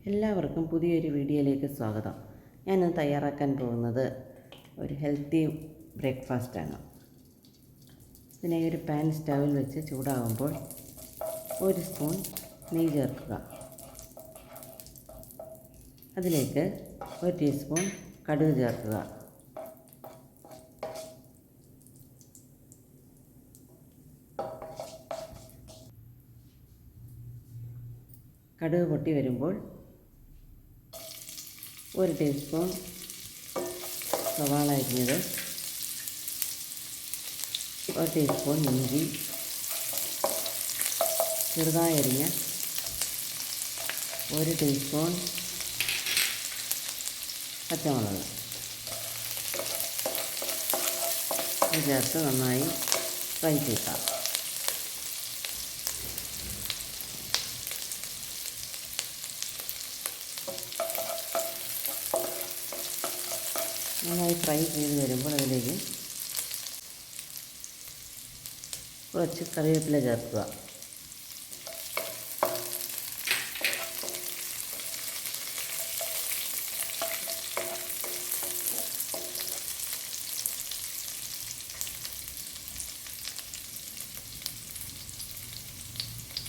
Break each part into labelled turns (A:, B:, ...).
A: എല്ലാവർക്കും പുതിയൊരു വീഡിയോയിലേക്ക് സ്വാഗതം. ഞാനിന്ന് തയ്യാറാക്കാൻ പോകുന്നത് ഒരു ഹെൽത്തി ബ്രേക്ക്ഫാസ്റ്റാണ്. ഇതിനായി ഒരു പാൻ സ്റ്റൗവിൽ വെച്ച് ചൂടാകുമ്പോൾ 1 സ്പൂൺ നെയ്യ് ചേർക്കുക. അതിലേക്ക് 1 ടീസ്പൂൺ കടുക് ചേർക്കുക. കടുക് പൊട്ടി വരുമ്പോൾ 1 ടീസ്പൂൺ സവാള അരിഞ്ഞത്, 1 ടീസ്പൂൺ ഇഞ്ചി, ചെറുതായി അരിഞ്ഞ 1 ടീസ്പൂൺ പച്ചമുളക് ചേർത്ത് നന്നായി ഫ്രൈ ചെയ്യുക. നന്നായി ഫ്രൈ ചെയ്ത് വരുമ്പോൾ അതിലേക്ക് കുറച്ച് കറിവേപ്പില ചേർക്കുക.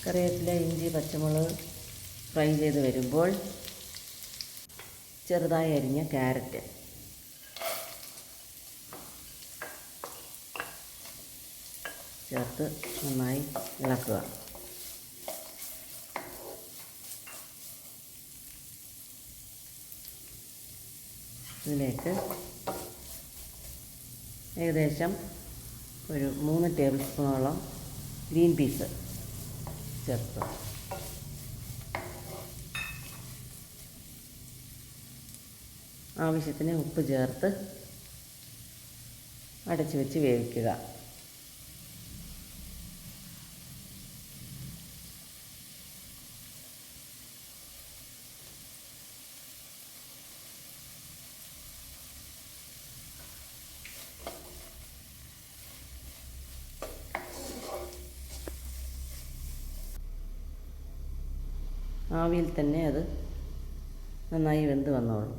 A: കറിവേപ്പില, ഇഞ്ചി, പച്ചമുളക് ഫ്രൈ ചെയ്ത് വരുമ്പോൾ ചെറുതായി അരിഞ്ഞ ക്യാരറ്റ് ചേർത്ത് നന്നായി ഇളക്കുക. ഇതിലേക്ക് ഏകദേശം ഒരു 3 ടേബിൾ സ്പൂണോളം ഗ്രീൻ പീസ് ചേർക്കുക. ആവശ്യത്തിന് ഉപ്പ് ചേർത്ത് അടച്ചു വെച്ച് വേവിക്കുക. ആവിയിൽ തന്നെ അത് നന്നായി വെന്ത് വന്നോളും.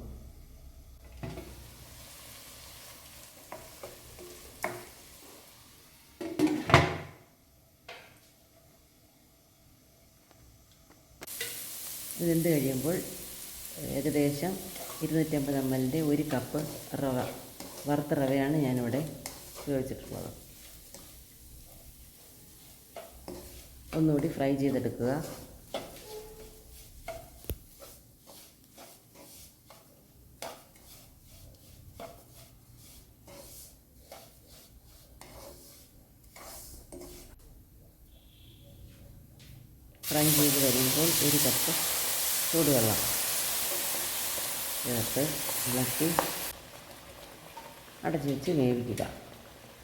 A: ഇത് വെന്ത് കഴിയുമ്പോൾ ഏകദേശം 250 ml 1 കപ്പ് റവ, വറുത്ത റവയാണ് ഞാനിവിടെ ഉപയോഗിച്ചിട്ടുള്ളത്. ഒന്നുകൂടി ഫ്രൈ ചെയ്തെടുക്കുക. ഫ്രൈ ചെയ്ത് വരുമ്പോൾ 1 കപ്പ് ചൂടുവെള്ളം ചേർത്ത് ഇളക്കി അടച്ചു വെച്ച് വേവിക്കുക.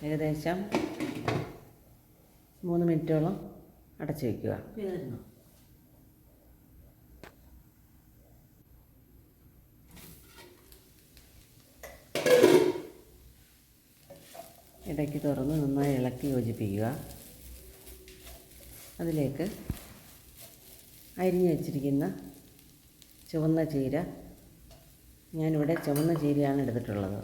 A: ഏകദേശം 3 മിനിറ്റോളം അടച്ചു വയ്ക്കുക. ഇടയ്ക്ക് തുറന്ന് നന്നായി ഇളക്കി യോജിപ്പിക്കുക. അതിലേക്ക് അരിഞ്ഞു വച്ചിരിക്കുന്ന ചുവന്ന ചീര, ഞാനിവിടെ ചുവന്ന ചീരയാണ് എടുത്തിട്ടുള്ളത്.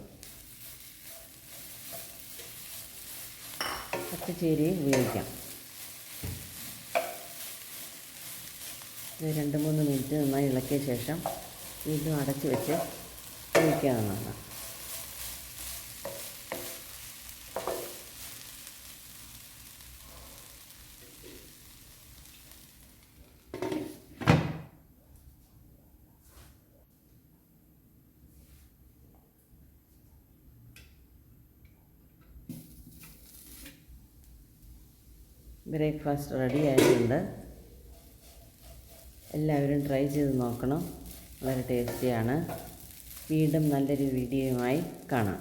A: പച്ചച്ചീരയും ഉപയോഗിക്കാം. ഇത് 2-3 മിനിറ്റ് നന്നായി ഇളക്കിയ ശേഷം വീണ്ടും അടച്ചു വെച്ച് വേവിക്കാവുന്നതാണ്. ബ്രേക്ക്ഫാസ്റ്റ് റെഡി ആയിട്ടുണ്ട്. എല്ലാവരും ട്രൈ ചെയ്ത് നോക്കണം. വളരെ ടേസ്റ്റിയാണ്. വീണ്ടും നല്ലൊരു വീഡിയോയുമായി കാണാം.